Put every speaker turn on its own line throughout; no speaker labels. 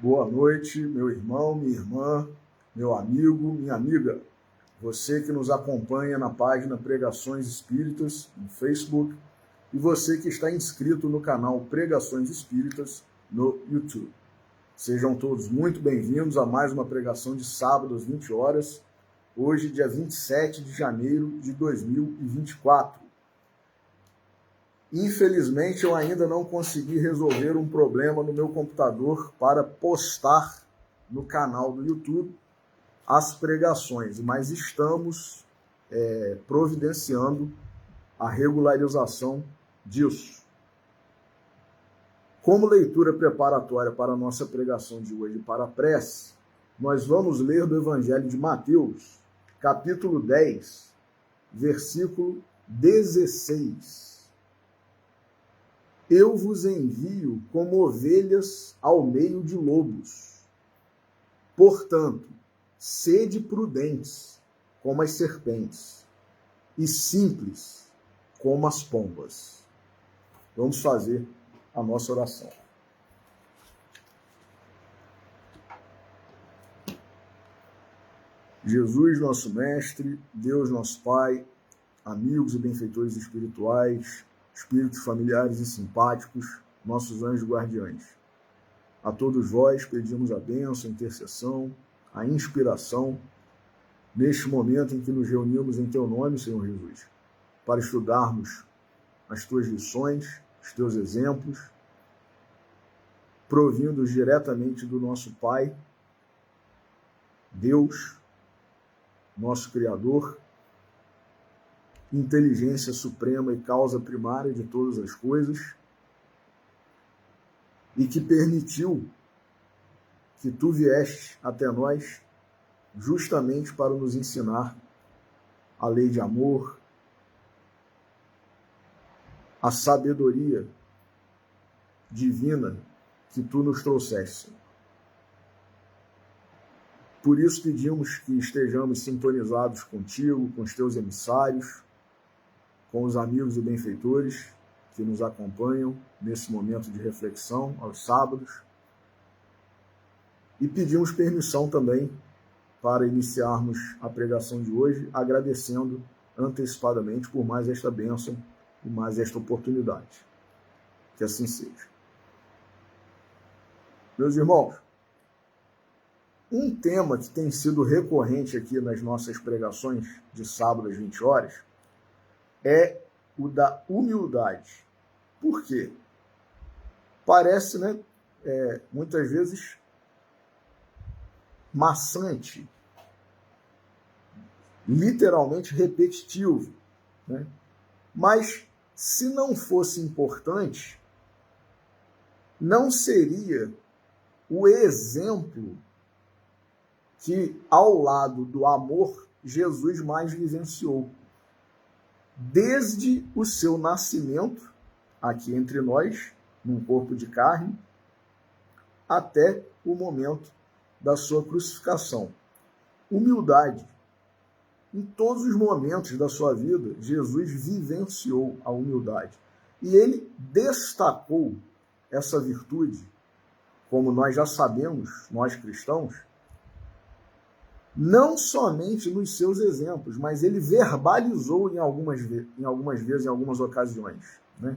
Boa noite, meu irmão, minha irmã, meu amigo, minha amiga. Você que nos acompanha na página Pregações Espíritas no Facebook e você que está inscrito no canal Pregações Espíritas no YouTube. Sejam todos muito bem-vindos a mais uma pregação de sábado às 20 horas, hoje, dia 27 de janeiro de 2024. Infelizmente, eu ainda não consegui resolver um problema no meu computador para postar no canal do YouTube as pregações, mas estamos providenciando a regularização disso. Como leitura preparatória para a nossa pregação de hoje para a prece, nós vamos ler do Evangelho de Mateus, capítulo 10, versículo 16. Eu vos envio como ovelhas ao meio de lobos. Portanto, sede prudentes como as serpentes e simples como as pombas. Vamos fazer a nossa oração. Jesus, nosso Mestre, Deus, nosso Pai, amigos e benfeitores espirituais, espíritos familiares e simpáticos, nossos anjos guardiães. A todos vós pedimos a bênção, a intercessão, a inspiração, neste momento em que nos reunimos em Teu nome, Senhor Jesus, para estudarmos as Tuas lições, os Teus exemplos, provindos diretamente do nosso Pai, Deus, nosso Criador, inteligência suprema e causa primária de todas as coisas, e que permitiu que Tu vieste até nós justamente para nos ensinar a lei de amor, a sabedoria divina que Tu nos trouxeste. Por isso pedimos que estejamos sintonizados contigo, com os Teus emissários, com os amigos e benfeitores que nos acompanham nesse momento de reflexão, aos sábados. E pedimos permissão também para iniciarmos a pregação de hoje, agradecendo antecipadamente por mais esta bênção e mais esta oportunidade. Que assim seja. Meus irmãos, um tema que tem sido recorrente aqui nas nossas pregações de sábado às 20 horas é o da humildade. Por quê? Parece, muitas vezes maçante, literalmente repetitivo, né? Mas se não fosse importante, não seria o exemplo que, ao lado do amor, Jesus mais vivenciou. Desde o seu nascimento, aqui entre nós, num corpo de carne, até o momento da sua crucificação. Humildade. Em todos os momentos da sua vida, Jesus vivenciou a humildade. E ele destacou essa virtude, como nós já sabemos, nós cristãos, não somente nos seus exemplos, mas ele verbalizou em algumas vezes, em algumas ocasiões. Né?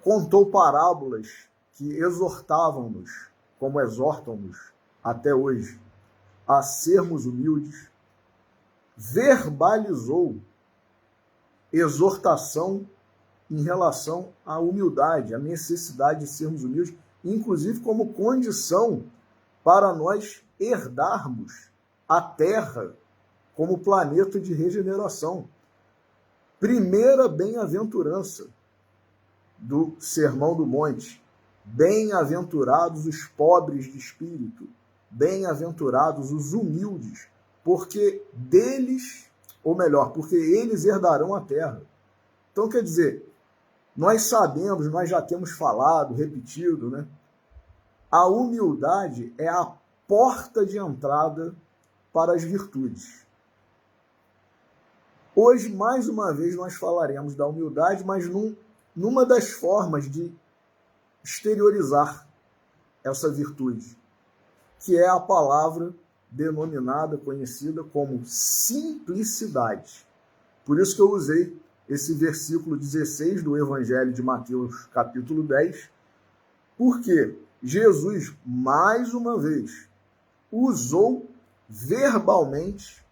Contou parábolas que exortavam-nos, como exortam-nos até hoje, a sermos humildes. Verbalizou exortação em relação à humildade, à necessidade de sermos humildes, inclusive como condição para nós herdarmos a Terra como planeta de regeneração. Primeira bem-aventurança do Sermão do Monte. Bem-aventurados os pobres de espírito, bem-aventurados os humildes, porque deles, ou melhor, porque eles herdarão a terra. Então, quer dizer, nós sabemos, nós já temos falado, repetido, né? A humildade é a porta de entrada para as virtudes. Hoje, mais uma vez, nós falaremos da humildade, mas numa das formas de exteriorizar essa virtude, que é a palavra denominada, conhecida como simplicidade. Por isso que eu usei esse versículo 16 do Evangelho de Mateus, capítulo 10, porque Jesus, mais uma vez, usou verbalmente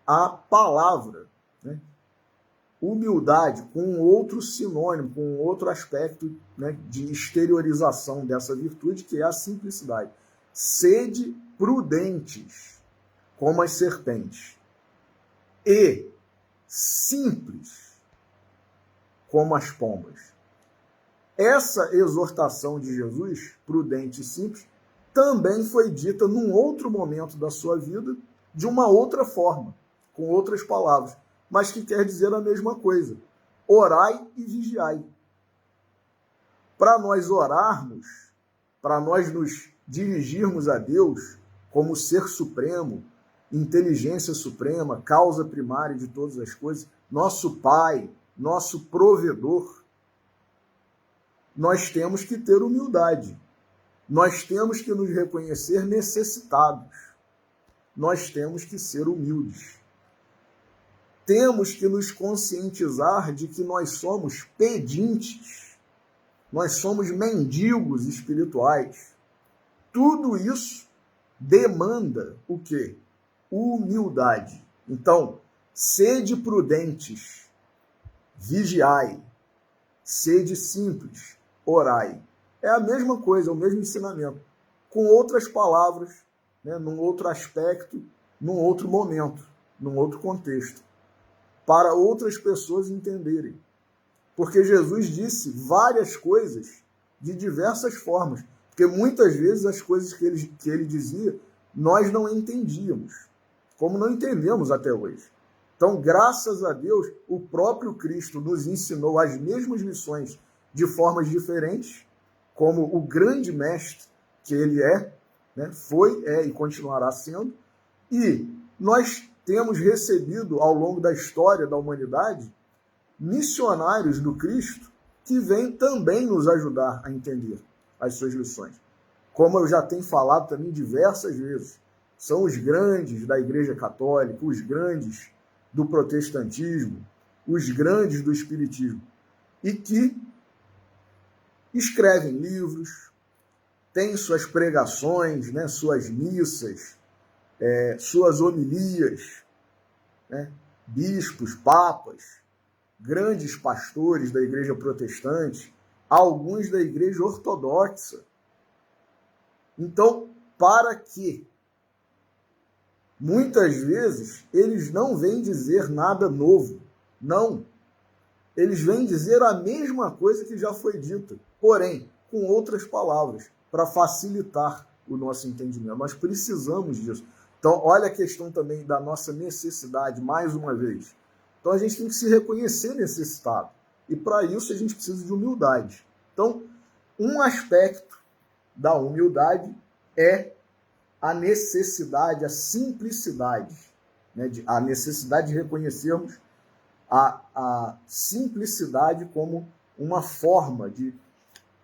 a palavra, né, humildade, com outro sinônimo, com outro aspecto, né, de exteriorização dessa virtude, que é a simplicidade. Sede prudentes, como as serpentes, e simples, como as pombas. Essa exortação de Jesus, prudente e simples, também foi dita num outro momento da sua vida, de uma outra forma, com outras palavras, mas que quer dizer a mesma coisa. Orai e vigiai. Para nós orarmos, para nós nos dirigirmos a Deus como ser supremo, inteligência suprema, causa primária de todas as coisas, nosso Pai, nosso provedor, nós temos que ter humildade. Nós temos que nos reconhecer necessitados. Nós temos que ser humildes. Temos que nos conscientizar de que nós somos pedintes. Nós somos mendigos espirituais. Tudo isso demanda o quê? Humildade. Então, sede prudentes, vigiai, sede simples, orai. É a mesma coisa, é o mesmo ensinamento, com outras palavras, né, num outro aspecto, num outro momento, num outro contexto, para outras pessoas entenderem. Porque Jesus disse várias coisas de diversas formas, porque muitas vezes as coisas que ele dizia, nós não entendíamos, como não entendemos até hoje. Então, graças a Deus, o próprio Cristo nos ensinou as mesmas lições de formas diferentes, como o grande mestre que ele é, né, foi, é e continuará sendo, e nós temos recebido, ao longo da história da humanidade, missionários do Cristo que vêm também nos ajudar a entender as suas lições. Como eu já tenho falado também diversas vezes, são os grandes da Igreja Católica, os grandes do protestantismo, os grandes do espiritismo, e que escrevem livros, têm suas pregações, né, suas missas, suas homilias, né, bispos, papas, grandes pastores da Igreja Protestante, alguns da Igreja Ortodoxa. Então, para quê? Muitas vezes, eles não vêm dizer nada novo. Não. Eles vêm dizer a mesma coisa que já foi dita, porém, com outras palavras, para facilitar o nosso entendimento. Nós precisamos disso. Então, olha a questão também da nossa necessidade, mais uma vez. Então, a gente tem que se reconhecer necessitado. E, para isso, a gente precisa de humildade. Então, um aspecto da humildade é a necessidade, a simplicidade, né? A necessidade de reconhecermos a simplicidade como uma forma de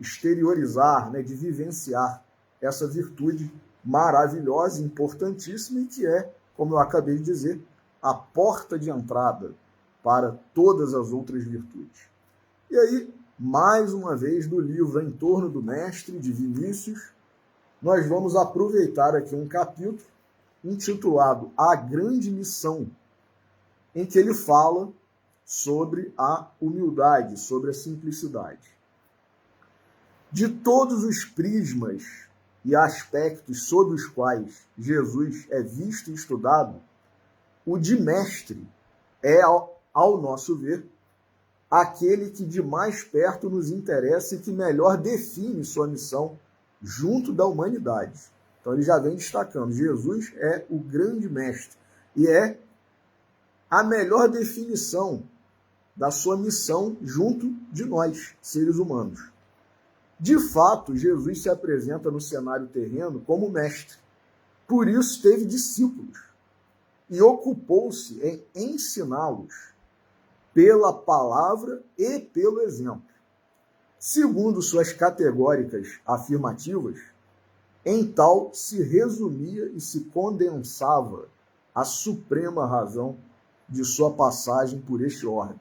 exteriorizar, né? De vivenciar essa virtude maravilhosa, importantíssima, e que é, como eu acabei de dizer, a porta de entrada para todas as outras virtudes. E aí, mais uma vez, do livro Em Torno do Mestre, de Vinícius, nós vamos aproveitar aqui um capítulo intitulado A Grande Missão, em que ele fala sobre a humildade, sobre a simplicidade. De todos os prismas e aspectos sob os quais Jesus é visto e estudado, o de mestre é, ao nosso ver, aquele que de mais perto nos interessa e que melhor define sua missão junto da humanidade. Então ele já vem destacando, Jesus é o grande mestre e é a melhor definição da sua missão junto de nós, seres humanos. De fato, Jesus se apresenta no cenário terreno como mestre. Por isso teve discípulos e ocupou-se em ensiná-los pela palavra e pelo exemplo. Segundo suas categóricas afirmativas, em tal se resumia e se condensava a suprema razão de sua passagem por este orbe.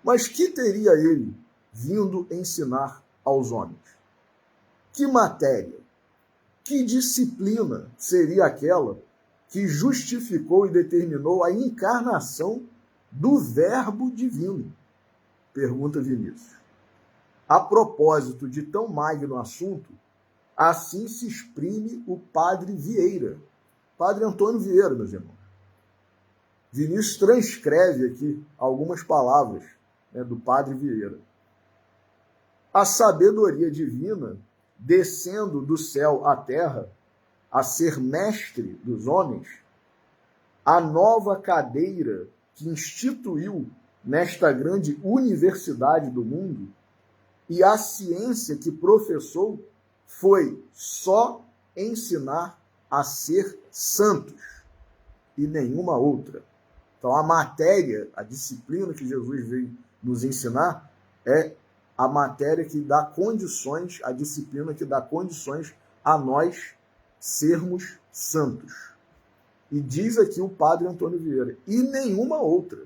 Mas que teria ele vindo ensinar aos homens? Que matéria, que disciplina seria aquela que justificou e determinou a encarnação do Verbo divino? Pergunta Vinícius. A propósito de tão magno assunto, assim se exprime o padre Vieira, padre Antônio Vieira, meus irmãos. Vinícius transcreve aqui algumas palavras, né, do padre Vieira. A sabedoria divina, descendo do céu à terra, a ser mestre dos homens, a nova cadeira que instituiu nesta grande universidade do mundo, e a ciência que professou foi só ensinar a ser santos e nenhuma outra. Então a matéria, a disciplina que Jesus veio nos ensinar é a matéria que dá condições, a disciplina que dá condições a nós sermos santos. E diz aqui o padre Antônio Vieira, e nenhuma outra,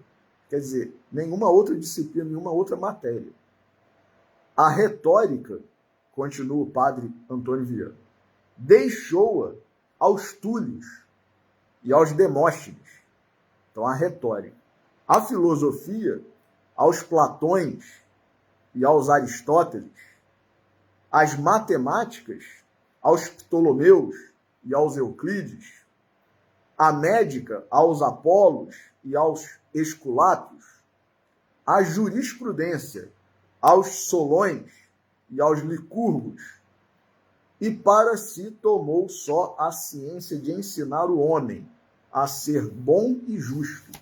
quer dizer, nenhuma outra disciplina, nenhuma outra matéria. A retórica, continua o padre Antônio Vieira, deixou-a aos Túlios e aos Demóstenes. Então, a retórica. A filosofia, aos Platões e aos Aristóteles. As matemáticas, aos Ptolomeus e aos Euclides. A médica, aos Apolos e aos Esculapios. A jurisprudência, aos Solões e aos Licurgos, e para si tomou só a ciência de ensinar o homem a ser bom e justo,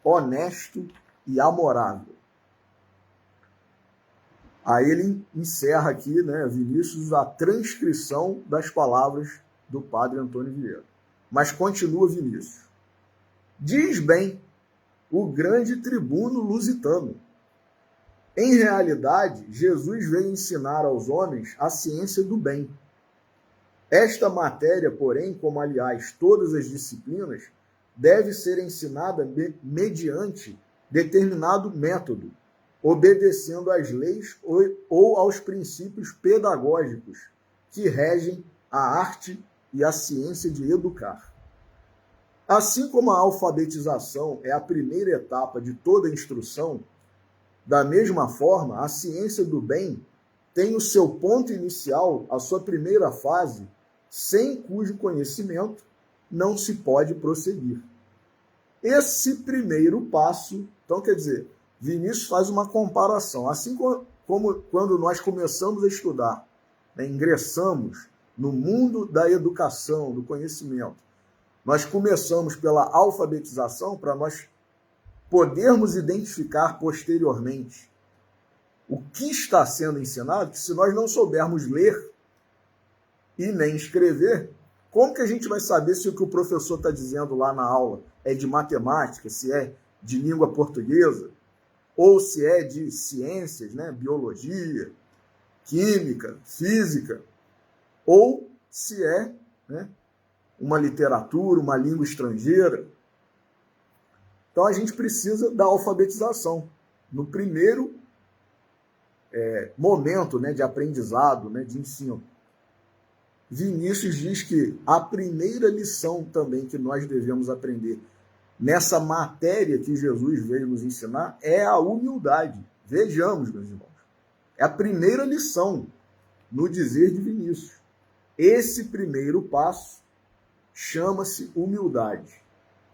honesto e amorável. Aí ele encerra aqui, né, Vinícius, a transcrição das palavras do padre Antônio Vieira. Mas continua Vinícius. Diz bem o grande tribuno lusitano. Em realidade, Jesus veio ensinar aos homens a ciência do bem. Esta matéria, porém, como aliás todas as disciplinas, deve ser ensinada mediante determinado método, obedecendo às leis ou aos princípios pedagógicos que regem a arte e a ciência de educar. Assim como a alfabetização é a primeira etapa de toda a instrução, da mesma forma, a ciência do bem tem o seu ponto inicial, a sua primeira fase, sem cujo conhecimento não se pode prosseguir. Esse primeiro passo, então quer dizer, Vinícius faz uma comparação. Assim como quando nós começamos a estudar, né, ingressamos no mundo da educação, do conhecimento, nós começamos pela alfabetização para nós podermos identificar posteriormente o que está sendo ensinado, que se nós não soubermos ler e nem escrever, como que a gente vai saber se o que o professor está dizendo lá na aula é de matemática, se é de língua portuguesa, ou se é de ciências, né, biologia, química, física, ou se é, né, uma literatura, uma língua estrangeira. Então a gente precisa da alfabetização. No primeiro momento, né, de aprendizado, né, de ensino. Vinícius diz que a primeira lição também que nós devemos aprender nessa matéria que Jesus veio nos ensinar é a humildade. Vejamos, meus irmãos. É a primeira lição no dizer de Vinícius. Esse primeiro passo chama-se humildade.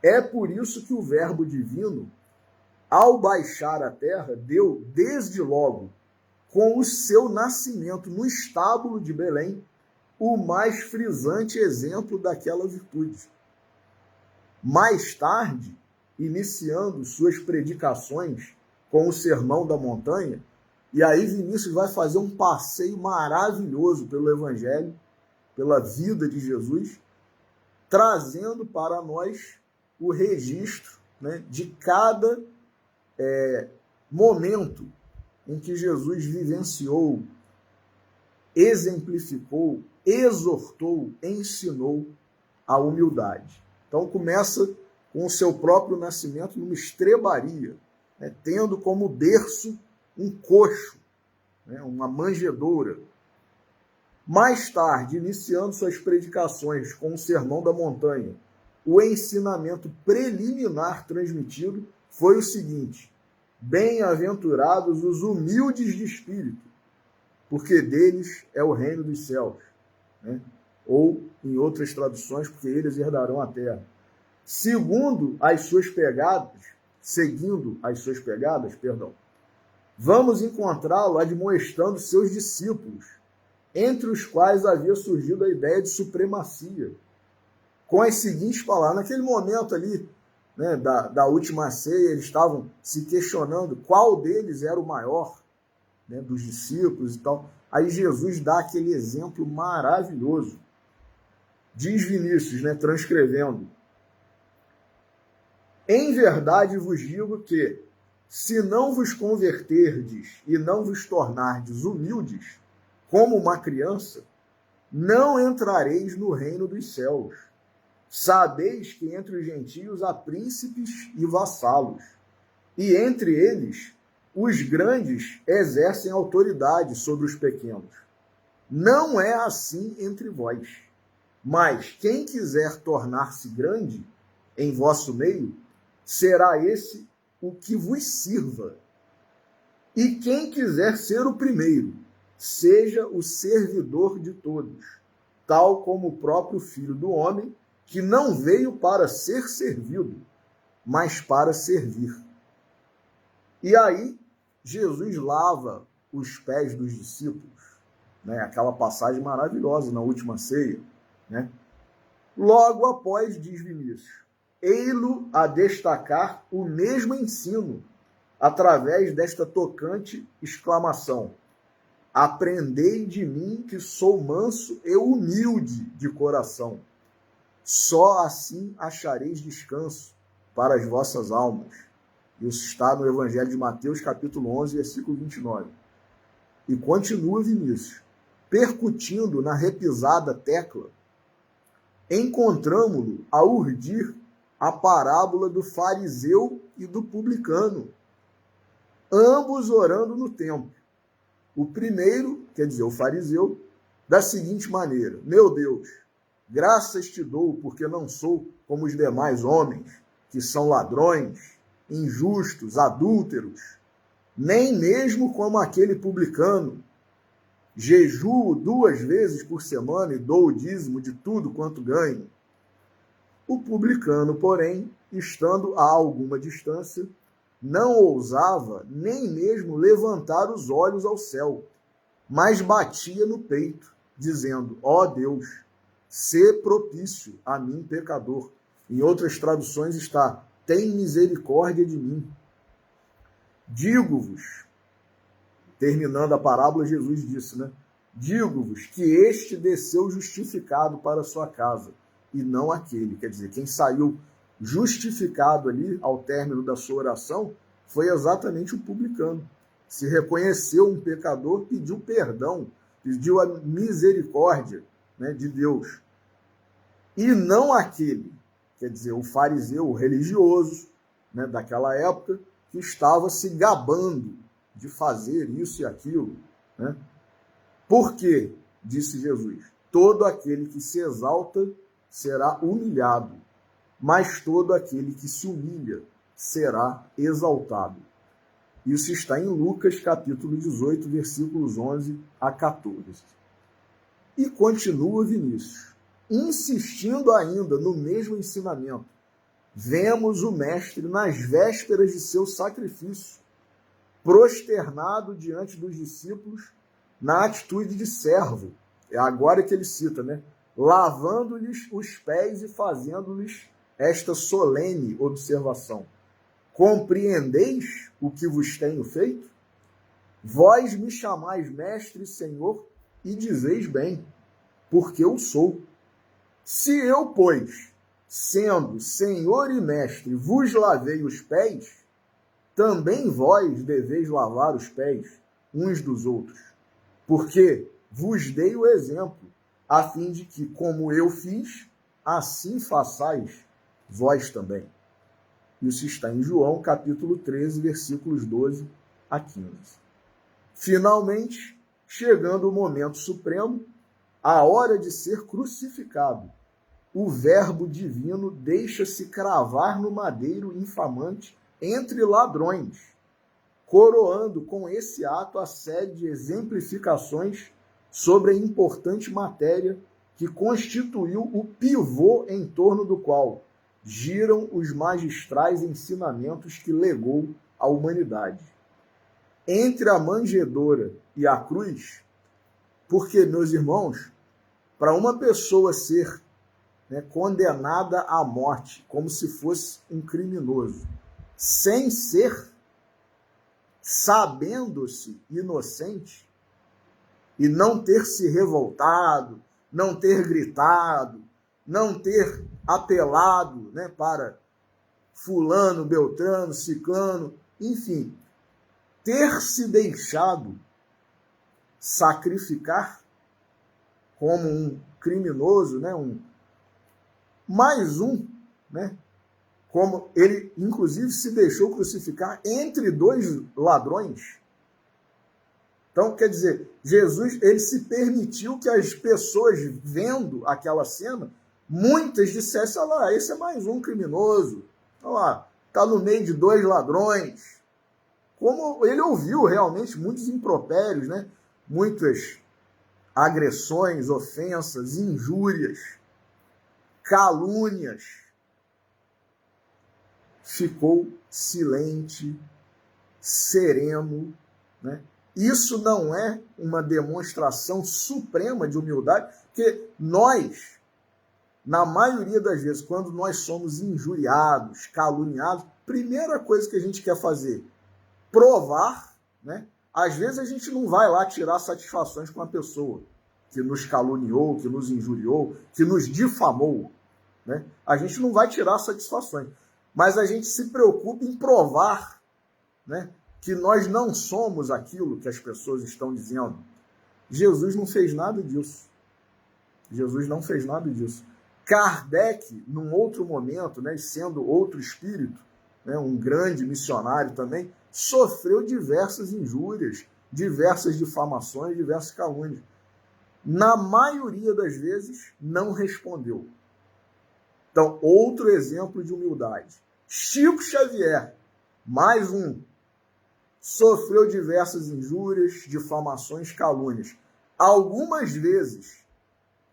É por isso que o Verbo divino, ao baixar à terra, deu desde logo, com o seu nascimento no estábulo de Belém, o mais frisante exemplo daquela virtude. Mais tarde, iniciando suas predicações com o Sermão da Montanha, e aí Vinícius vai fazer um passeio maravilhoso pelo Evangelho, pela vida de Jesus, trazendo para nós o registro, né, de cada momento em que Jesus vivenciou, exemplificou, exortou, ensinou a humildade. Então começa com o seu próprio nascimento numa estrebaria, né, tendo como berço um coxo, né, uma manjedoura. Mais tarde, iniciando suas predicações com o Sermão da Montanha, o ensinamento preliminar transmitido foi o seguinte: bem-aventurados os humildes de espírito, porque deles é o reino dos céus, né? Ou, em outras traduções, porque eles herdarão a terra. Seguindo as suas pegadas, vamos encontrá-lo admoestando seus discípulos, entre os quais havia surgido a ideia de supremacia, com as seguintes palavras. Naquele momento ali, né, da última ceia, eles estavam se questionando qual deles era o maior, né, dos discípulos e tal. Aí Jesus dá aquele exemplo maravilhoso. Diz Vinícius, né, transcrevendo: em verdade vos digo que, se não vos converterdes e não vos tornardes humildes, como uma criança, não entrareis no reino dos céus. Sabeis que entre os gentios há príncipes e vassalos, e entre eles os grandes exercem autoridade sobre os pequenos. Não é assim entre vós. Mas quem quiser tornar-se grande em vosso meio, será esse o que vos sirva. E quem quiser ser o primeiro, seja o servidor de todos, tal como o próprio Filho do Homem, que não veio para ser servido, mas para servir. E aí, Jesus lava os pés dos discípulos, né? Aquela passagem maravilhosa na última ceia, né? Logo após, diz Vinícius, ei-lo a destacar o mesmo ensino, através desta tocante exclamação: aprendei de mim, que sou manso e humilde de coração. Só assim achareis descanso para as vossas almas. Isso está no Evangelho de Mateus, capítulo 11, versículo 29. E continua Vinícius, percutindo na repisada tecla, encontramo-lo a urdir a parábola do fariseu e do publicano, ambos orando no templo. O primeiro, quer dizer, o fariseu, da seguinte maneira: meu Deus, graças te dou, porque não sou como os demais homens, que são ladrões, injustos, adúlteros, nem mesmo como aquele publicano. Jejuo 2 vezes por semana e dou o dízimo de tudo quanto ganho. O publicano, porém, estando a alguma distância, não ousava nem mesmo levantar os olhos ao céu, mas batia no peito, dizendo: ó Deus, sê propício a mim, pecador. Em outras traduções está: tem misericórdia de mim. Digo-vos, terminando a parábola, Jesus disse, né? Digo-vos que este desceu justificado para a sua casa, e não aquele. Quer dizer, quem saiu justificado ali, ao término da sua oração, foi exatamente o publicano. Se reconheceu um pecador, pediu perdão, pediu a misericórdia, né, de Deus. E não aquele, quer dizer, o fariseu, o religioso, né, daquela época, que estava se gabando de fazer isso e aquilo, né? Por quê? Disse Jesus: todo aquele que se exalta será humilhado, mas todo aquele que se humilha será exaltado. Isso está em Lucas, capítulo 18, versículos 11 a 14. E continua Vinícius, insistindo ainda no mesmo ensinamento. Vemos o mestre nas vésperas de seu sacrifício, prosternado diante dos discípulos na atitude de servo. É agora que ele cita, né? Lavando-lhes os pés e fazendo-lhes esta solene observação: compreendeis o que vos tenho feito? Vós me chamais mestre e senhor, e dizeis bem, porque eu sou. Se eu, pois, sendo senhor e mestre, vos lavei os pés, também vós deveis lavar os pés uns dos outros, porque vos dei o exemplo, a fim de que, como eu fiz, assim façais vós também. Isso está em João, capítulo 13, versículos 12 a 15. Finalmente, chegando o momento supremo, a hora de ser crucificado, o Verbo divino deixa-se cravar no madeiro infamante entre ladrões, coroando com esse ato a série de exemplificações sobre a importante matéria que constituiu o pivô em torno do qual giram os magistrais ensinamentos que legou à humanidade. Entre a manjedoura e a cruz, porque, meus irmãos, para uma pessoa ser condenada à morte, como se fosse um criminoso, sem ser, sabendo-se inocente, e não ter se revoltado, não ter gritado, não ter apelado para fulano, beltrano, ciclano, enfim, ter se deixado sacrificar como um criminoso, mais um, como ele inclusive se deixou crucificar entre dois ladrões. Então, quer dizer, Jesus, ele se permitiu que as pessoas, vendo aquela cena, muitas dissessem: olha lá, esse é mais um criminoso, olha lá, está no meio de dois ladrões. Como ele ouviu realmente muitos impropérios, muitas agressões, ofensas, injúrias, calúnias, ficou silente, sereno, Isso não é uma demonstração suprema de humildade, porque nós, na maioria das vezes, quando nós somos injuriados, caluniados, primeira coisa que a gente quer fazer, provar, Às vezes a gente não vai lá tirar satisfações com a pessoa que nos caluniou, que nos injuriou, que nos difamou, A gente não vai tirar satisfações, mas a gente se preocupa em provar, que nós não somos aquilo que as pessoas estão dizendo. Jesus não fez nada disso. Jesus não fez nada disso. Kardec, num outro momento, sendo outro espírito, um grande missionário também, sofreu diversas injúrias, diversas difamações, diversas calúnias. Na maioria das vezes, não respondeu. Então, outro exemplo de humildade. Chico Xavier, mais um, sofreu diversas injúrias, difamações, calúnias. Algumas vezes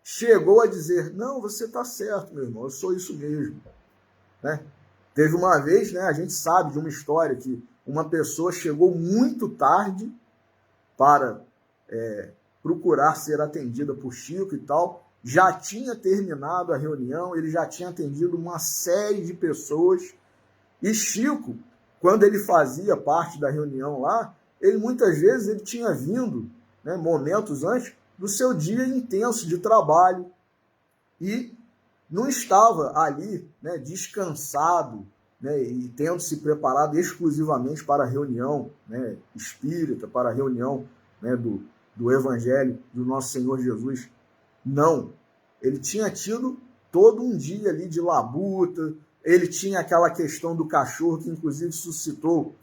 chegou a dizer: não, você está certo, meu irmão, eu sou isso mesmo. Teve uma vez, a gente sabe de uma história que uma pessoa chegou muito tarde para procurar ser atendida por Chico e tal, já tinha terminado a reunião, ele já tinha atendido uma série de pessoas, e Chico, quando ele fazia parte da reunião lá, ele muitas vezes ele tinha vindo, momentos antes, do seu dia intenso de trabalho, e não estava ali descansado, e tendo se preparado exclusivamente para a reunião espírita, para a reunião do Evangelho do nosso Senhor Jesus. Não. Ele tinha tido todo um dia ali de labuta, ele tinha aquela questão do cachorro que inclusive suscitou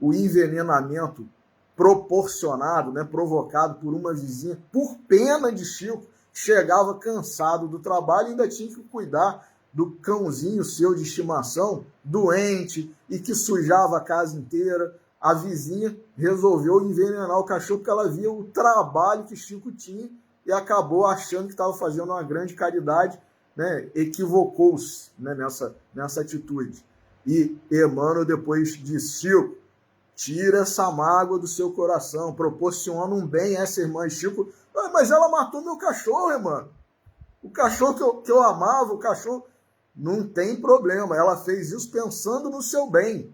o envenenamento proporcionado, provocado por uma vizinha, por pena de Chico, chegava cansado do trabalho e ainda tinha que cuidar do cãozinho seu de estimação, doente, e que sujava a casa inteira. A vizinha resolveu envenenar o cachorro porque ela via o trabalho que Chico tinha e acabou achando que estava fazendo uma grande caridade, equivocou-se nessa atitude. E Emmanuel depois disse: Chico, tira essa mágoa do seu coração, proporciona um bem a essa irmã. E Chico: mas ela matou meu cachorro, irmão. O cachorro que eu amava, o cachorro... Não tem problema, ela fez isso pensando no seu bem,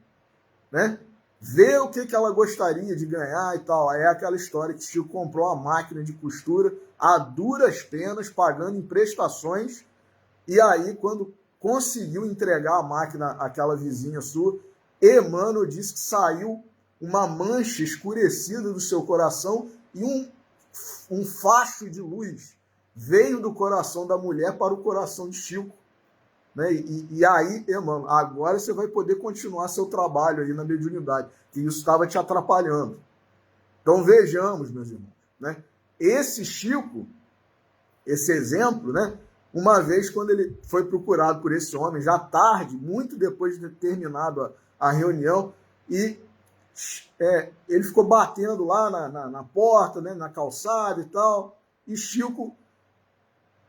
Ver o que ela gostaria de ganhar e tal. É aquela história que Chico comprou a máquina de costura a duras penas, pagando em prestações, e aí, quando conseguiu entregar a máquina àquela vizinha sua, Emmanuel disse que saiu uma mancha escurecida do seu coração e um facho de luz veio do coração da mulher para o coração de Chico. Né? E aí, Emmanuel, agora você vai poder continuar seu trabalho aí na mediunidade, que isso estava te atrapalhando. Então vejamos, meus irmãos, né? Esse Chico, esse exemplo, né? Uma vez quando ele foi procurado por esse homem, já tarde, muito depois de ter terminado a reunião, e ele ficou batendo lá na porta, né? Na calçada e tal, e Chico,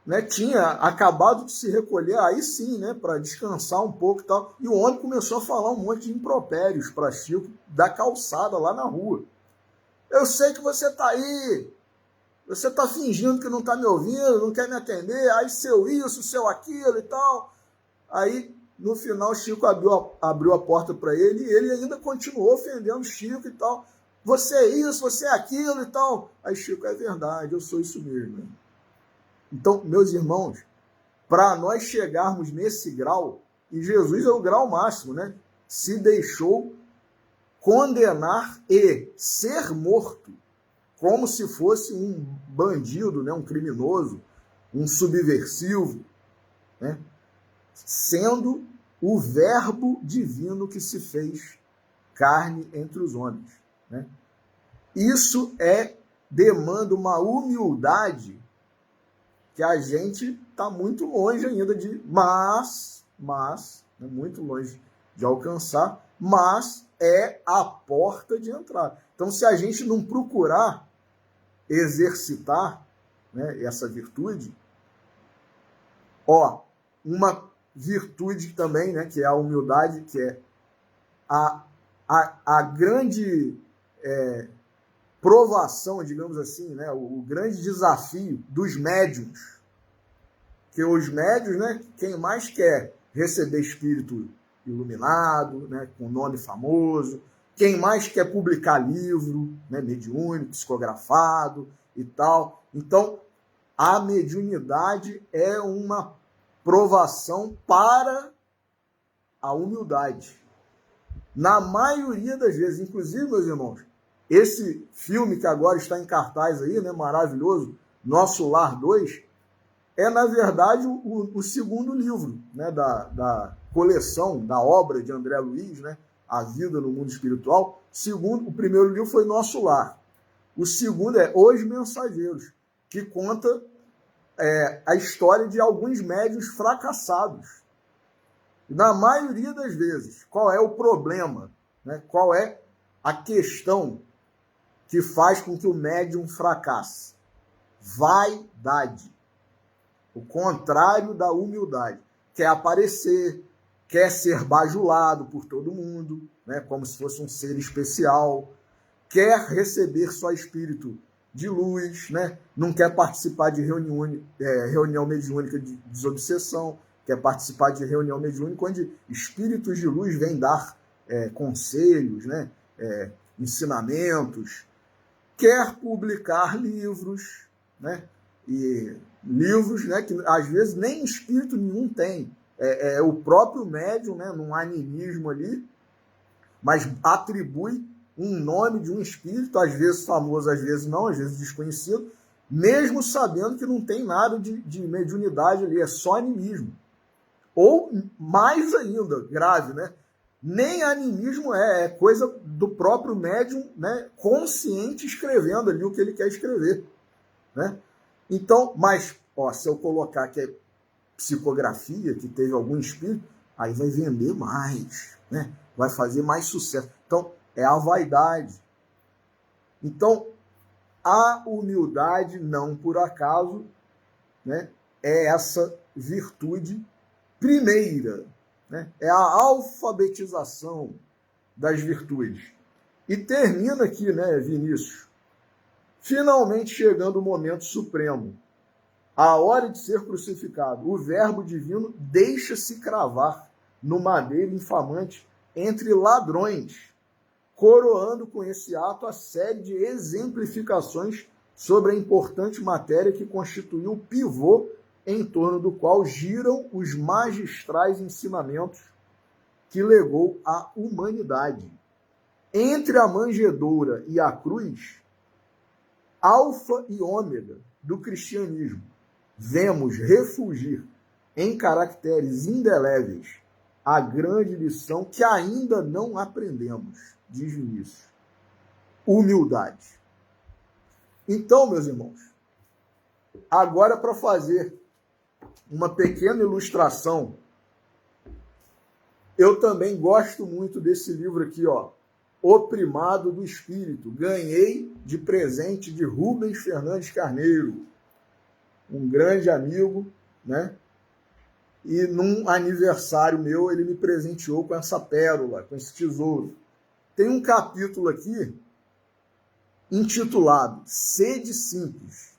né, tinha acabado de se recolher, aí sim, né, para descansar um pouco e tal, e o homem começou a falar um monte de impropérios para Chico da calçada lá na rua. Eu sei que você está aí, você está fingindo que não está me ouvindo, não quer me atender, aí seu isso, seu aquilo e tal. Aí, no final, Chico abriu a porta para ele e ele ainda continuou ofendendo Chico e tal. Você é isso, você é aquilo e tal. Aí Chico, é verdade, eu sou isso mesmo. Então, meus irmãos, para nós chegarmos nesse grau, e Jesus é o grau máximo, né? Se deixou condenar e ser morto, como se fosse um bandido, né? Um criminoso, um subversivo, né? Sendo o verbo divino que se fez carne entre os homens. Né? Isso demanda uma humildade que a gente está muito longe ainda mas, né, muito longe de alcançar, mas é a porta de entrada. Então, se a gente não procurar exercitar, né, essa virtude, uma virtude também, né, que é a humildade, que é a grande provação, digamos assim, né, o grande desafio dos médiuns, que os médiuns, né, quem mais quer receber espírito iluminado, né, com nome famoso, quem mais quer publicar livro, né, mediúnico, psicografado e tal. Então, a mediunidade é uma provação para a humildade. Na maioria das vezes, inclusive, meus irmãos, esse filme que agora está em cartaz aí, né, maravilhoso, Nosso Lar 2, é, na verdade, o segundo livro, né, da coleção, da obra de André Luiz, né, A Vida no Mundo Espiritual. O primeiro livro foi Nosso Lar. O segundo é Os Mensageiros, que conta a história de alguns médiuns fracassados. Na maioria das vezes, qual é o problema? Né? Qual é a questão que faz com que o médium fracasse? Vaidade. O contrário da humildade. Quer aparecer, quer ser bajulado por todo mundo, né? Como se fosse um ser especial, quer receber só espírito de luz, né? Não quer participar de reunião mediúnica de desobsessão, quer participar de reunião mediúnica onde espíritos de luz vêm dar conselhos, né? Ensinamentos, quer publicar livros, né? E livros, né, que às vezes nem espírito nenhum tem. O próprio médium, né, num animismo ali, mas atribui um nome de um espírito, às vezes famoso, às vezes não, às vezes desconhecido, mesmo sabendo que não tem nada de mediunidade ali, é só animismo. Ou, mais ainda, grave, né? Nem animismo é coisa do próprio médium, né, consciente, escrevendo ali o que ele quer escrever, né? Então, mas, se eu colocar que é psicografia, que teve algum espírito, aí vai vender mais, né? Vai fazer mais sucesso. Então, é a vaidade. Então, a humildade, não por acaso, né, é essa virtude primeira, né? É a alfabetização das virtudes. E termina aqui, né, Vinícius? Finalmente chegando o momento supremo, a hora de ser crucificado, o verbo divino deixa-se cravar no madeiro infamante entre ladrões, coroando com esse ato a série de exemplificações sobre a importante matéria que constituiu o pivô em torno do qual giram os magistrais ensinamentos que legou à humanidade. Entre a manjedoura e a cruz, alfa e ômega do cristianismo, vemos refulgir em caracteres indeléveis a grande lição que ainda não aprendemos, diz Vinícius: humildade. Então, meus irmãos, agora para fazer uma pequena ilustração, eu também gosto muito desse livro aqui, ó, O Primado do Espírito. Ganhei de presente de Rubens Fernandes Carneiro, um grande amigo, né? E num aniversário meu, ele me presenteou com essa pérola, com esse tesouro. Tem um capítulo aqui intitulado Sede Simples.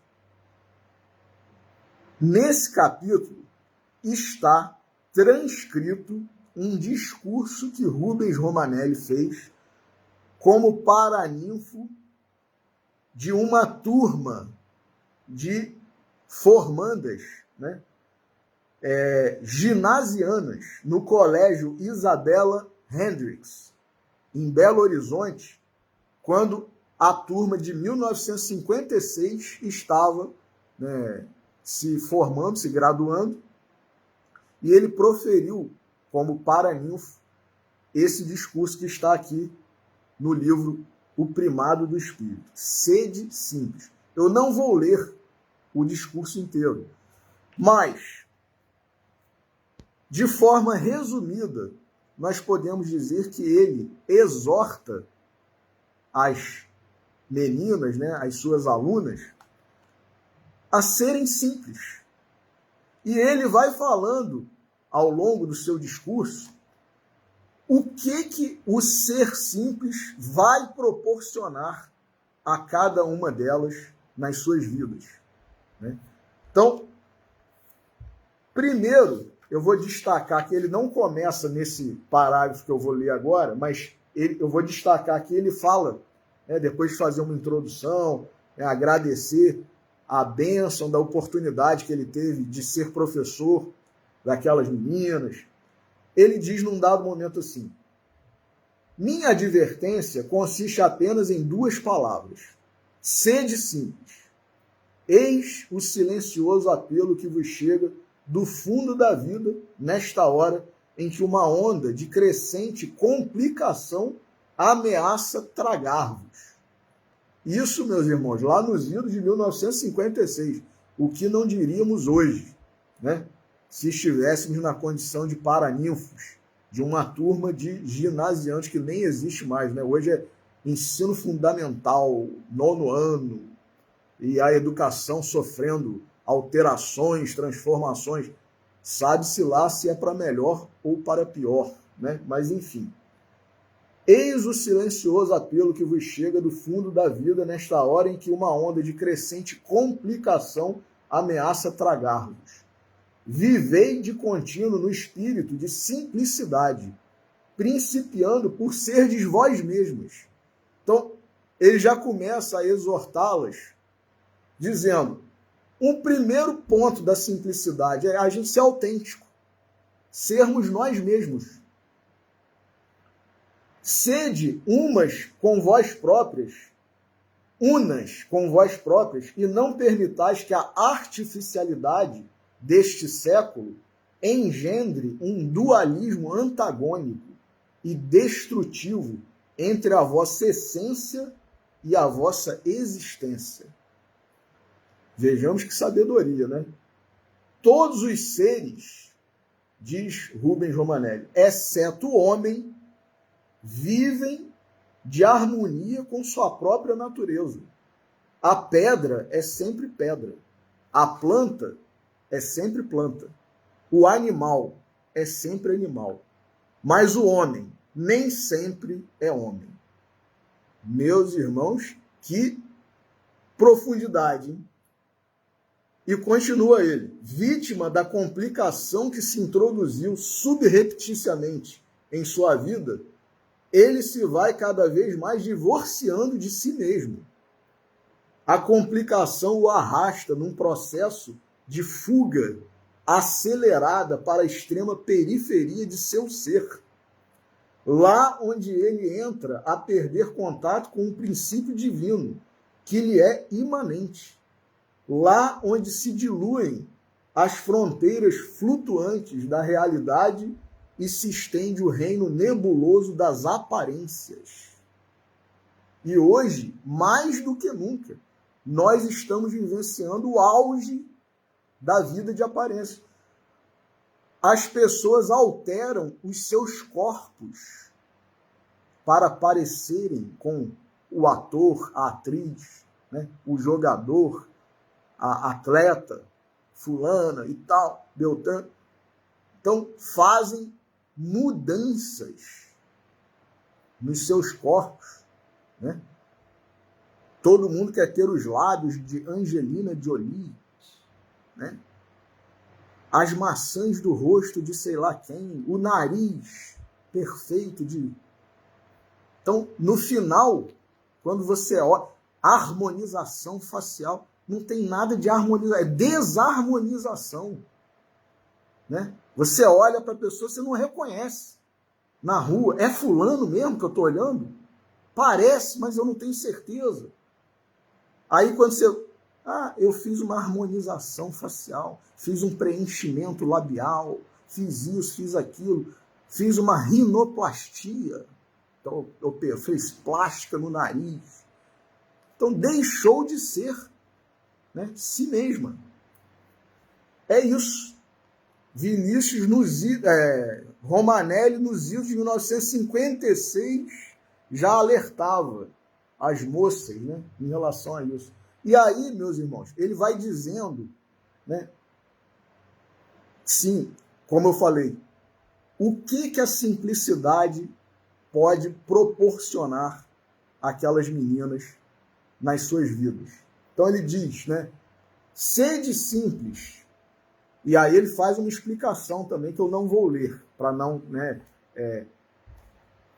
Nesse capítulo está transcrito um discurso que Rubens Romanelli fez como paraninfo de uma turma de formandas, né, ginasianas no Colégio Isabella Hendricks, em Belo Horizonte, quando a turma de 1956 estava, né, se formando, se graduando, e ele proferiu como paraninfo esse discurso que está aqui no livro O Primado do Espírito. Sede simples. Eu não vou ler o discurso inteiro, mas, de forma resumida, nós podemos dizer que ele exorta as meninas, né, as suas alunas, a serem simples. E ele vai falando, ao longo do seu discurso, o que o ser simples vai proporcionar a cada uma delas nas suas vidas, né? Então, primeiro, eu vou destacar que ele não começa nesse parágrafo que eu vou ler agora, mas eu vou destacar que ele fala, né, depois de fazer uma introdução, né, agradecer a bênção da oportunidade que ele teve de ser professor daquelas meninas. Ele diz num dado momento assim: minha advertência consiste apenas em 2 palavras. Sede simples. Eis o silencioso apelo que vos chega do fundo da vida, nesta hora em que uma onda de crescente complicação ameaça tragar-vos. Isso, meus irmãos, lá nos idos de 1956, o que não diríamos hoje, né? Se estivéssemos na condição de paraninfos, de uma turma de ginasiantes que nem existe mais, né? Hoje é ensino fundamental, 9º ano, e a educação sofrendo alterações, transformações. Sabe-se lá se é para melhor ou para pior, né? Mas, enfim. Eis o silencioso apelo que vos chega do fundo da vida nesta hora em que uma onda de crescente complicação ameaça tragar-vos. Vivei de contínuo no espírito de simplicidade, principiando por serdes vós mesmos. Então, ele já começa a exortá-las, dizendo: um primeiro ponto da simplicidade é a gente ser autêntico, sermos nós mesmos. Sede umas com vós próprias, unas com vós próprias, e não permitais que a artificialidade deste século engendre um dualismo antagônico e destrutivo entre a vossa essência e a vossa existência. Vejamos que sabedoria, né? Todos os seres, diz Rubens Romanelli, exceto o homem, vivem de harmonia com sua própria natureza. A pedra é sempre pedra. A planta é sempre planta. O animal é sempre animal. Mas o homem nem sempre é homem. Meus irmãos, que profundidade, hein? E continua ele: vítima da complicação que se introduziu subrepticiamente em sua vida, ele se vai cada vez mais divorciando de si mesmo. A complicação o arrasta num processo de fuga acelerada para a extrema periferia de seu ser. lá onde ele entra a perder contato com o princípio divino, que lhe é imanente, lá onde se diluem as fronteiras flutuantes da realidade e se estende o reino nebuloso das aparências. E hoje, mais do que nunca, nós estamos vivenciando o auge da vida de aparência. As pessoas alteram os seus corpos para parecerem com o ator, a atriz, né? O jogador, a atleta, fulana e tal, Beltrano. Então, fazem mudanças nos seus corpos, né? Todo mundo quer ter os lábios de Angelina Jolie, né? As maçãs do rosto de sei lá quem, o nariz perfeito de... Então, no final, quando você olha, harmonização facial, não tem nada de harmonização, é desarmonização, né? Você olha para a pessoa, você não reconhece. Na rua, é fulano mesmo que eu estou olhando? Parece, mas eu não tenho certeza. Aí quando você... eu fiz uma harmonização facial, fiz um preenchimento labial, fiz isso, fiz aquilo, fiz uma rinoplastia, então eu fiz plástica no nariz. Então deixou de ser, né, si mesma. É isso. Vinícius Romanelli, nos idos de 1956, já alertava as moças, né, em relação a isso. E aí, meus irmãos, ele vai dizendo, né, sim, como eu falei, o que a simplicidade pode proporcionar àquelas meninas nas suas vidas. Então ele diz, né, sede simples. E aí ele faz uma explicação também que eu não vou ler, para não, né,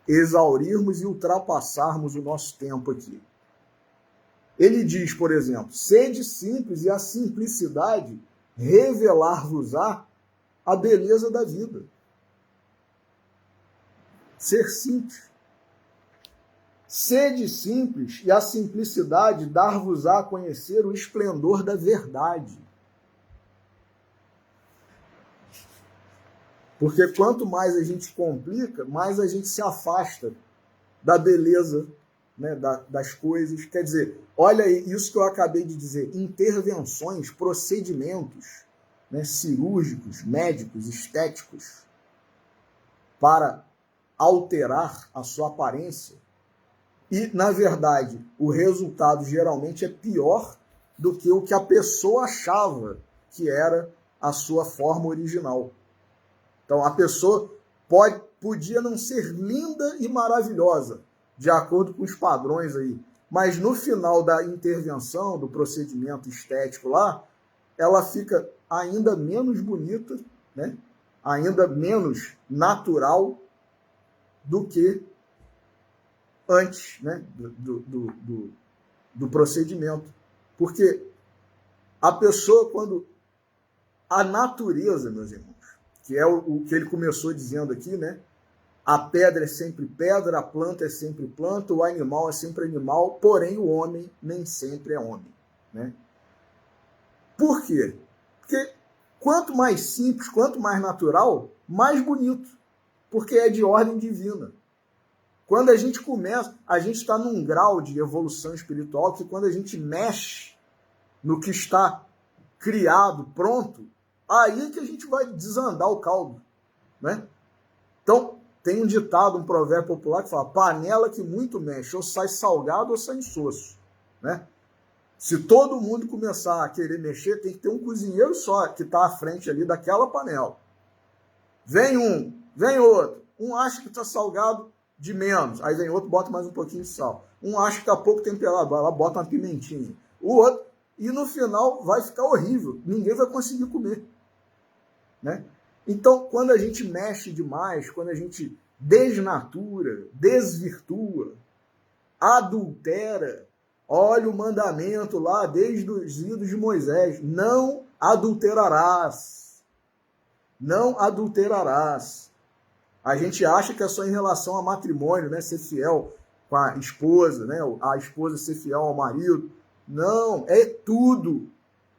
exaurirmos e ultrapassarmos o nosso tempo aqui. Ele diz, por exemplo, sede simples e a simplicidade revelar-vos-á a beleza da vida. Ser simples. Sede simples e a simplicidade dar-vos-á a conhecer o esplendor da verdade. Porque quanto mais a gente complica, mais a gente se afasta da beleza, né, das coisas. Quer dizer, olha aí, isso que eu acabei de dizer, intervenções, procedimentos, né, cirúrgicos, médicos, estéticos, para alterar a sua aparência. E, na verdade, o resultado geralmente é pior do que o que a pessoa achava que era a sua forma original. Então, a pessoa podia não ser linda e maravilhosa, de acordo com os padrões aí, mas no final da intervenção, do procedimento estético lá, ela fica ainda menos bonita, né? Ainda menos natural do que antes, né? do procedimento. Porque a pessoa, quando... A natureza, meus irmãos, que é o que ele começou dizendo aqui, né? A pedra é sempre pedra, a planta é sempre planta, o animal é sempre animal, porém o homem nem sempre é homem, né? Por quê? Porque quanto mais simples, quanto mais natural, mais bonito, porque é de ordem divina. Quando a gente começa, a gente está num grau de evolução espiritual que quando a gente mexe no que está criado, pronto, aí é que a gente vai desandar o caldo, né? Então, tem um ditado, um provérbio popular que fala, panela que muito mexe, ou sai salgado ou sai insosso, né? Se todo mundo começar a querer mexer, tem que ter um cozinheiro só que está à frente ali daquela panela. Vem um, vem outro. Um acha que está salgado de menos, aí vem outro, bota mais um pouquinho de sal. Um acha que está pouco temperado, ela bota uma pimentinha. O outro, e no final vai ficar horrível, ninguém vai conseguir comer, né? Então, quando a gente mexe demais, quando a gente desnatura, desvirtua, adultera, olha o mandamento lá desde os idos de Moisés, não adulterarás. Não adulterarás. A gente acha que é só em relação a matrimônio, né? Ser fiel com a esposa, né? A esposa ser fiel ao marido. Não, é tudo.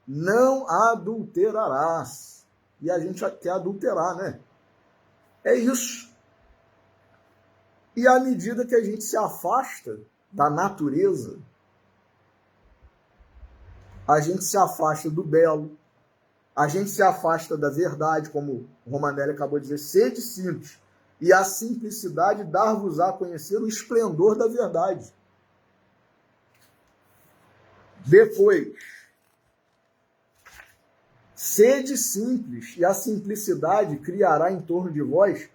Não adulterarás. E a gente quer adulterar, né? É isso. E à medida que a gente se afasta da natureza, a gente se afasta do belo, a gente se afasta da verdade, como o Romanelli acabou de dizer, sede simples, e a simplicidade dar-vos a conhecer o esplendor da verdade. Depois, sede simples, e a simplicidade criará em torno de vós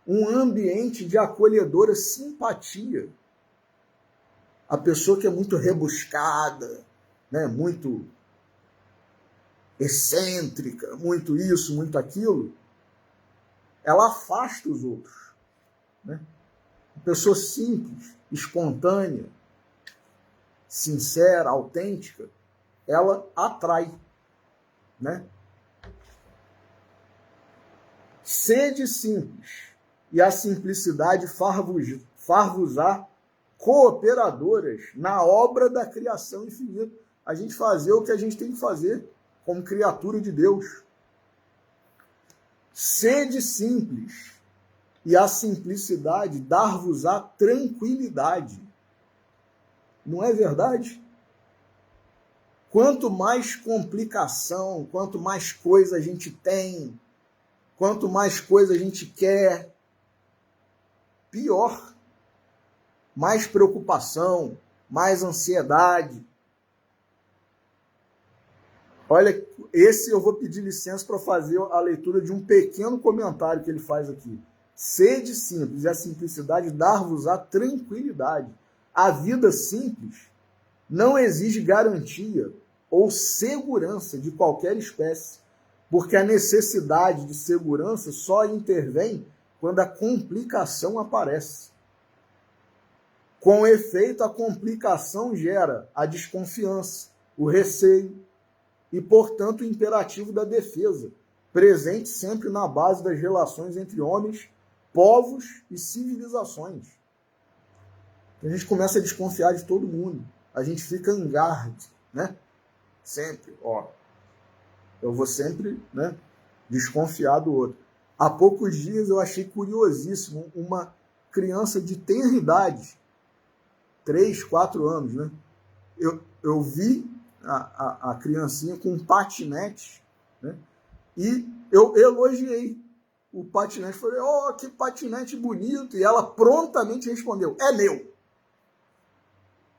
um ambiente de acolhedora simpatia. A pessoa que é muito rebuscada, né, muito excêntrica, muito isso, muito aquilo, ela afasta os outros. Né? A pessoa simples, espontânea, sincera, autêntica, ela atrai. Né? Sede simples, e a simplicidade far-vos-á cooperadoras na obra da criação infinita. A gente fazer o que a gente tem que fazer como criatura de Deus. Sede simples, e a simplicidade dar-vos-á tranquilidade. Não é verdade? Quanto mais complicação, quanto mais coisa a gente tem, quanto mais coisa a gente quer, pior. Mais preocupação, mais ansiedade. Olha, esse eu vou pedir licença para fazer a leitura de um pequeno comentário que ele faz aqui. Sede simples, e a simplicidade dar-vos-á tranquilidade. A vida simples não exige garantia ou segurança de qualquer espécie, porque a necessidade de segurança só intervém quando a complicação aparece. Com efeito, a complicação gera a desconfiança, o receio e, portanto, o imperativo da defesa, presente sempre na base das relações entre homens, povos e civilizações. A gente começa a desconfiar de todo mundo. A gente fica en garde, né? Sempre, ó. Eu vou sempre, né, desconfiar do outro. Há poucos dias eu achei curiosíssimo uma criança de tenra idade, 3, 4 anos, né? Eu vi a criancinha com um patinete, né? E eu elogiei o patinete. Falei, ó, que patinete bonito. E ela prontamente respondeu, é meu.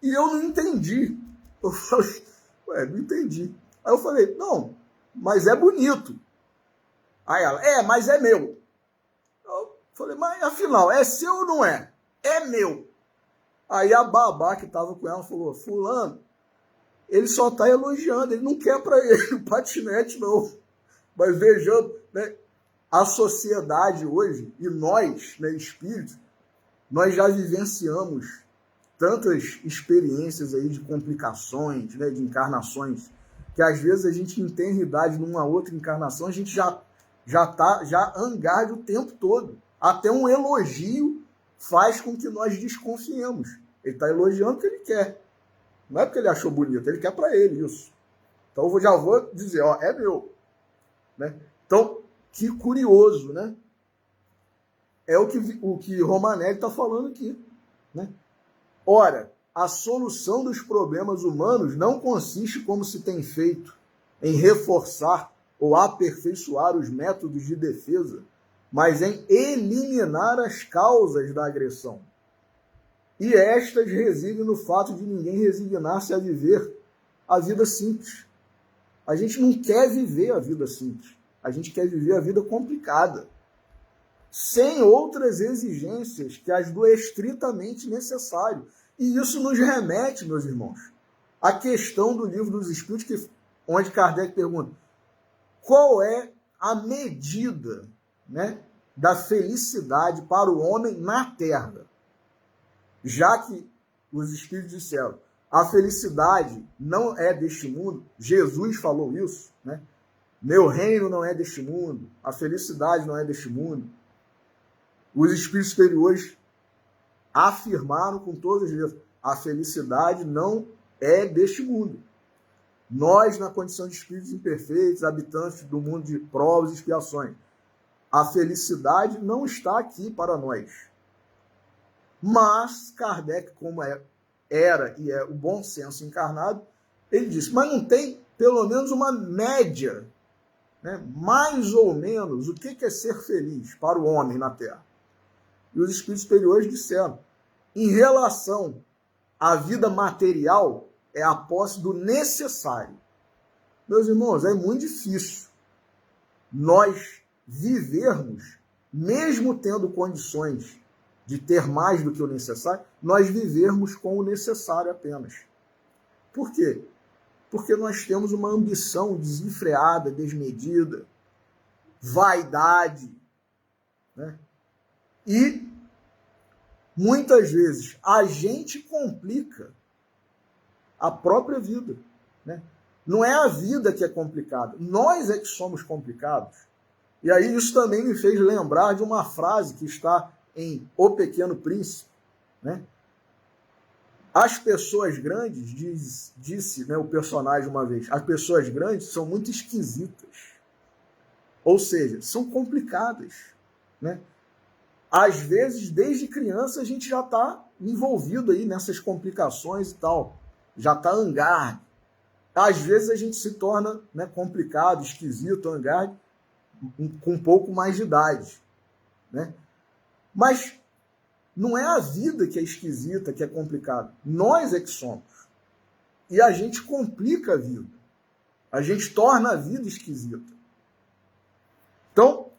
E eu não entendi. Eu falei, ué, não entendi. Aí eu falei, não, mas é bonito. Aí ela, mas é meu. Eu falei, mas afinal, é seu ou não é? É meu. Aí a babá que estava com ela falou, fulano, ele só está elogiando, ele não quer para ele o patinete, não. Mas vejamos, né, a sociedade hoje, e nós, né, espíritos, nós já vivenciamos tantas experiências aí de complicações, né, de encarnações, que às vezes a gente em tenra idade, numa outra encarnação, a gente já angarde o tempo todo. Até um elogio faz com que nós desconfiemos. Ele está elogiando porque ele quer. Não é porque ele achou bonito, ele quer para ele isso. Então eu já vou dizer, ó, é meu. Né? Então, que curioso, né? É o que Romanelli está falando aqui. Né? Ora, a solução dos problemas humanos não consiste, como se tem feito, em reforçar ou aperfeiçoar os métodos de defesa, mas em eliminar as causas da agressão. E estas residem no fato de ninguém resignar-se a viver a vida simples. A gente não quer viver a vida simples. A gente quer viver a vida complicada, sem outras exigências que as do estritamente necessário. E isso nos remete, meus irmãos, à questão do Livro dos Espíritos, onde Kardec pergunta qual é a medida, né, da felicidade para o homem na Terra. Já que os Espíritos disseram, a felicidade não é deste mundo, Jesus falou isso, né? Meu reino não é deste mundo, a felicidade não é deste mundo. Os espíritos superiores afirmaram com todas as letras: a felicidade não é deste mundo. Nós, na condição de espíritos imperfeitos, habitantes do mundo de provas e expiações, a felicidade não está aqui para nós. Mas Kardec, como era e é o bom senso encarnado, ele disse: mas não tem pelo menos uma média, né? Mais ou menos, o que é ser feliz para o homem na Terra? E os espíritos superiores disseram: em relação à vida material, é a posse do necessário. Meus irmãos, é muito difícil nós vivermos, mesmo tendo condições de ter mais do que o necessário, nós vivermos com o necessário apenas. Por quê? Porque nós temos uma ambição desenfreada, desmedida, vaidade, né? E muitas vezes a gente complica a própria vida, né? Não é a vida que é complicada, nós é que somos complicados. E aí isso também me fez lembrar de uma frase que está em O Pequeno Príncipe, né? As pessoas grandes, disse, né, o personagem uma vez, as pessoas grandes são muito esquisitas. Ou seja, são complicadas, né? Às vezes, desde criança, a gente já está envolvido aí nessas complicações e tal. Já está hangar. Às vezes a gente se torna, né, complicado, esquisito, hangar, com um pouco mais de idade, né? Mas não é a vida que é esquisita, que é complicada. Nós é que somos. E a gente complica a vida. A gente torna a vida esquisita. Então,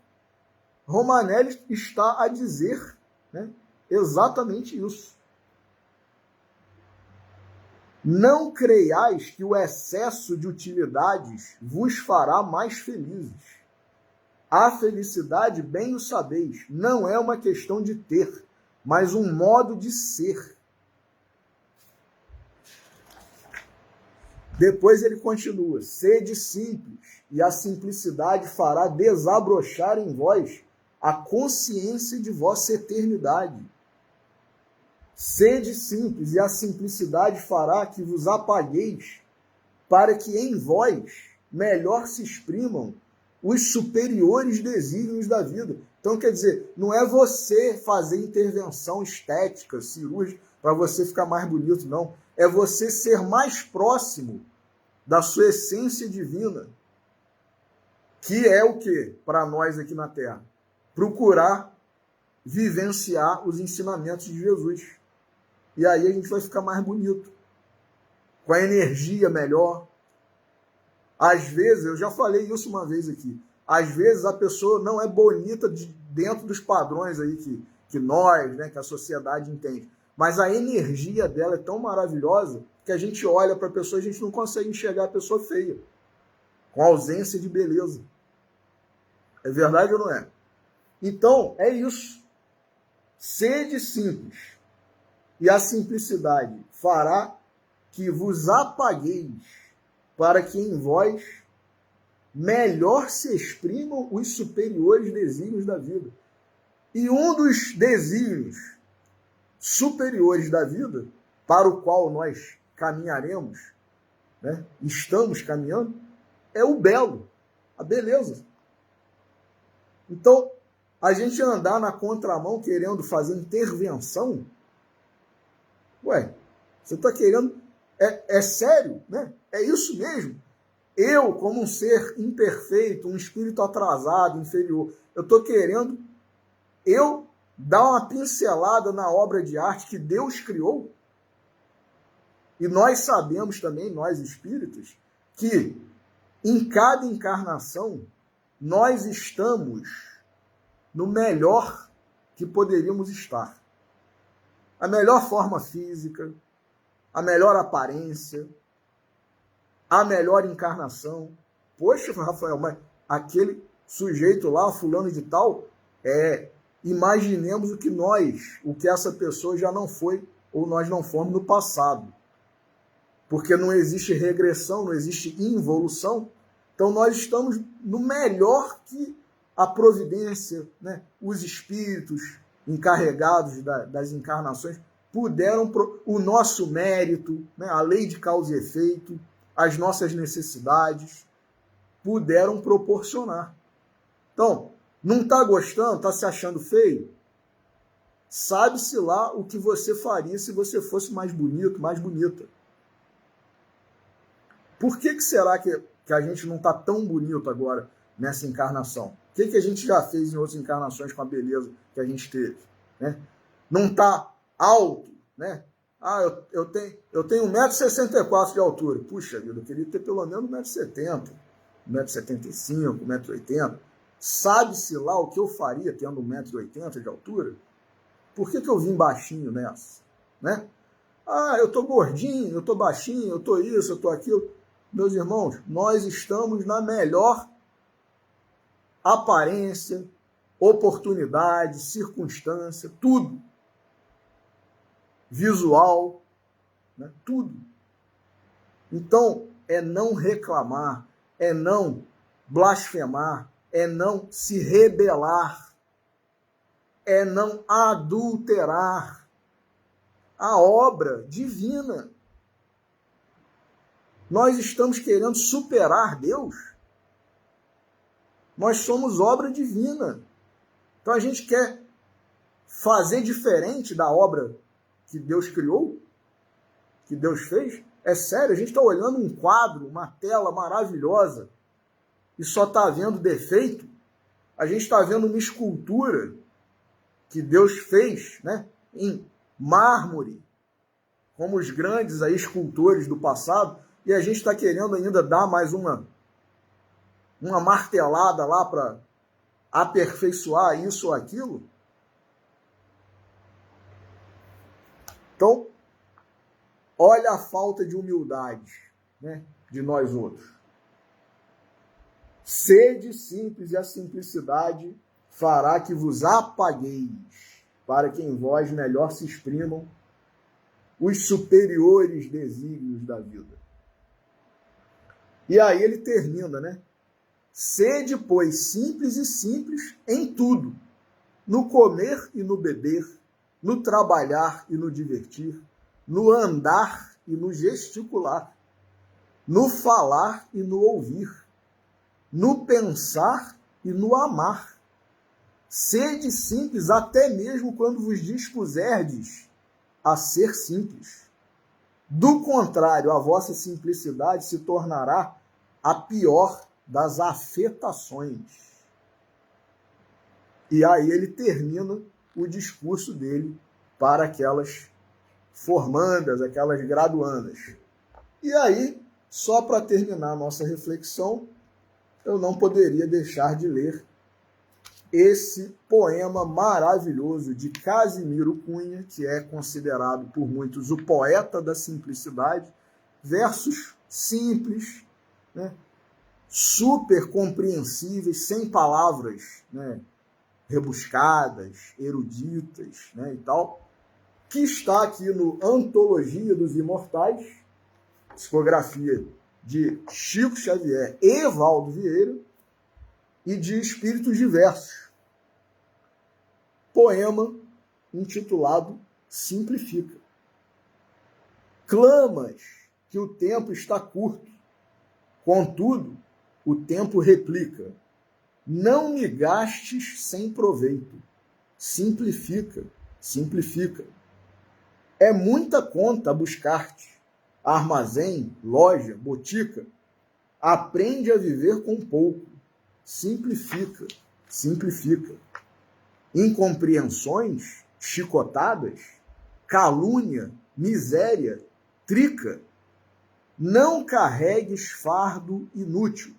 Romanelli está a dizer, né, exatamente isso. Não creiais que o excesso de utilidades vos fará mais felizes. A felicidade, bem o sabeis, não é uma questão de ter, mas um modo de ser. Depois ele continua: sede simples, e a simplicidade fará desabrochar em vós a consciência de vossa eternidade. Sede simples, e a simplicidade fará que vos apagueis, para que em vós melhor se exprimam os superiores desígnios da vida. Então, quer dizer, não é você fazer intervenção estética, cirúrgica, para você ficar mais bonito, não. É você ser mais próximo da sua essência divina, que é o quê? Para nós aqui na Terra? Procurar vivenciar os ensinamentos de Jesus. E aí a gente vai ficar mais bonito, com a energia melhor. Às vezes, eu já falei isso uma vez aqui, às vezes a pessoa não é bonita dentro dos padrões aí que nós, né, que a sociedade entende. Mas a energia dela é tão maravilhosa que a gente olha para a pessoa e a gente não consegue enxergar a pessoa feia, com ausência de beleza. É verdade ou não é? Então, é isso. Sede simples, e a simplicidade fará que vos apagueis, para que em vós melhor se exprimam os superiores desígnios da vida. E um dos desígnios superiores da vida, para o qual nós caminharemos, né, estamos caminhando, é o belo, a beleza. Então, a gente andar na contramão querendo fazer intervenção, ué, você está querendo... É sério, né? É isso mesmo. Eu, como um ser imperfeito, um espírito atrasado, inferior, eu estou querendo dar uma pincelada na obra de arte que Deus criou. E nós sabemos também, nós espíritos, que em cada encarnação nós estamos no melhor que poderíamos estar. A melhor forma física, a melhor aparência, a melhor encarnação. Poxa, Rafael, mas aquele sujeito lá, fulano de tal, imaginemos o que essa pessoa já não foi, ou nós não fomos no passado. Porque não existe regressão, não existe involução. Então nós estamos no melhor que a providência, né, os espíritos, encarregados das encarnações, puderam, o nosso mérito, né, a lei de causa e efeito, as nossas necessidades, puderam proporcionar. Então, não está gostando, está se achando feio? Sabe-se lá o que você faria se você fosse mais bonito, mais bonita. Por que será que a gente não está tão bonito agora nessa encarnação? O que a gente já fez em outras encarnações com a beleza que a gente teve? Né? Não está alto, né? Ah, eu tenho 1,64 m de altura. Puxa vida, eu queria ter pelo menos 1,70 m, 1,75 m, 1,80 m. Sabe-se lá o que eu faria tendo 1,80 m de altura? Por que eu vim baixinho nessa? Né? Ah, eu tô gordinho, eu tô baixinho, eu tô isso, eu tô aquilo. Meus irmãos, nós estamos na melhor aparência, oportunidade, circunstância, tudo. Visual, né? Tudo. Então, é não reclamar, é não blasfemar, é não se rebelar, é não adulterar a obra divina. Nós estamos querendo superar Deus. Nós somos obra divina. Então a gente quer fazer diferente da obra que Deus criou, que Deus fez. É sério, a gente está olhando um quadro, uma tela maravilhosa e só está vendo defeito. A gente está vendo uma escultura que Deus fez, né, em mármore, como os grandes aí, escultores do passado, e a gente está querendo ainda dar mais uma martelada lá para aperfeiçoar isso ou aquilo. Então, olha a falta de humildade, né, de nós outros. Sede simples e a simplicidade fará que vos apagueis, para que em vós melhor se exprimam os superiores desígnios da vida. E aí ele termina, né? Sede, pois, simples e simples em tudo, no comer e no beber, no trabalhar e no divertir, no andar e no gesticular, no falar e no ouvir, no pensar e no amar. Sede simples até mesmo quando vos dispuserdes a ser simples. Do contrário, a vossa simplicidade se tornará a pior das afetações. E aí ele termina o discurso dele para aquelas formandas, aquelas graduandas. E aí, só para terminar a nossa reflexão, eu não poderia deixar de ler esse poema maravilhoso de Casimiro Cunha, que é considerado por muitos o poeta da simplicidade, versos simples, né, super compreensíveis, sem palavras, né, rebuscadas, eruditas, né, e tal, que está aqui no Antologia dos Imortais, psicografia de Chico Xavier e Valdo Vieira, e de Espíritos Diversos. Poema intitulado Simplifica. Clamas que o tempo está curto, contudo, o tempo replica. Não me gastes sem proveito. Simplifica, simplifica. É muita conta a buscar-te. Armazém, loja, botica. Aprende a viver com pouco. Simplifica, simplifica. Incompreensões, chicotadas, calúnia, miséria, trica. Não carregues fardo inútil.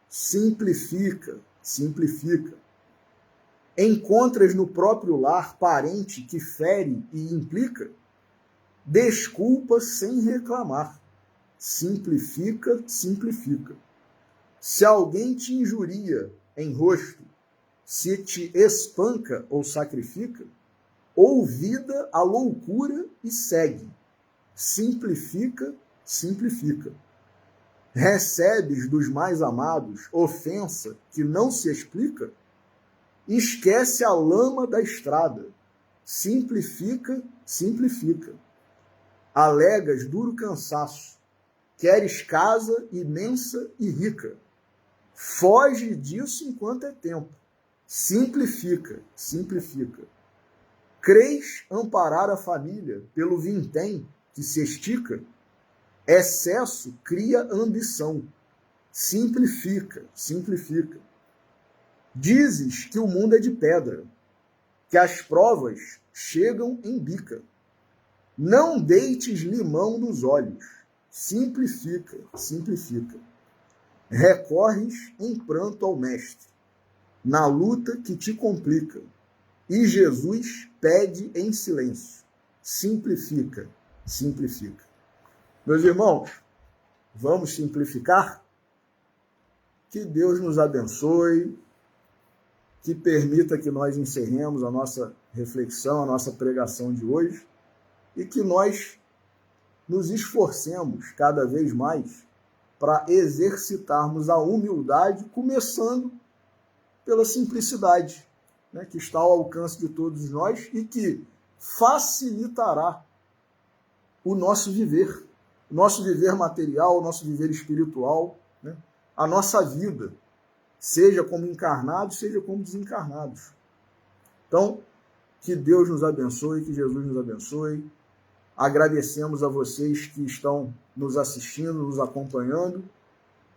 Simplifica, simplifica. Encontras no próprio lar parente que fere e implica? Desculpa sem reclamar. Simplifica, simplifica. Se alguém te injuria em rosto, se te espanca ou sacrifica, ouvida a loucura e segue. Simplifica, simplifica. Recebes dos mais amados ofensa que não se explica? Esquece a lama da estrada. Simplifica, simplifica. Alegas duro cansaço. Queres casa imensa e rica. Foge disso enquanto é tempo. Simplifica, simplifica. Crês amparar a família pelo vintém que se estica? Excesso cria ambição. Simplifica, simplifica. Dizes que o mundo é de pedra, que as provas chegam em bica. Não deites limão nos olhos. Simplifica, simplifica. Recorres em pranto ao mestre, na luta que te complica. E Jesus pede em silêncio. Simplifica, simplifica. Meus irmãos, vamos simplificar? Que Deus nos abençoe, que permita que nós encerremos a nossa reflexão, a nossa pregação de hoje, e que nós nos esforcemos cada vez mais para exercitarmos a humildade, começando pela simplicidade, né, que está ao alcance de todos nós e que facilitará o nosso viver material, o nosso viver espiritual, né, a nossa vida, seja como encarnados, seja como desencarnados. Então, que Deus nos abençoe, que Jesus nos abençoe. Agradecemos a vocês que estão nos assistindo, nos acompanhando,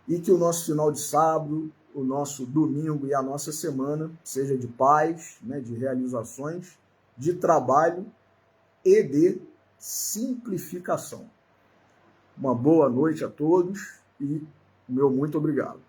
e que o nosso final de sábado, o nosso domingo e a nossa semana seja de paz, né, de realizações, de trabalho e de simplificação. Uma boa noite a todos e meu muito obrigado.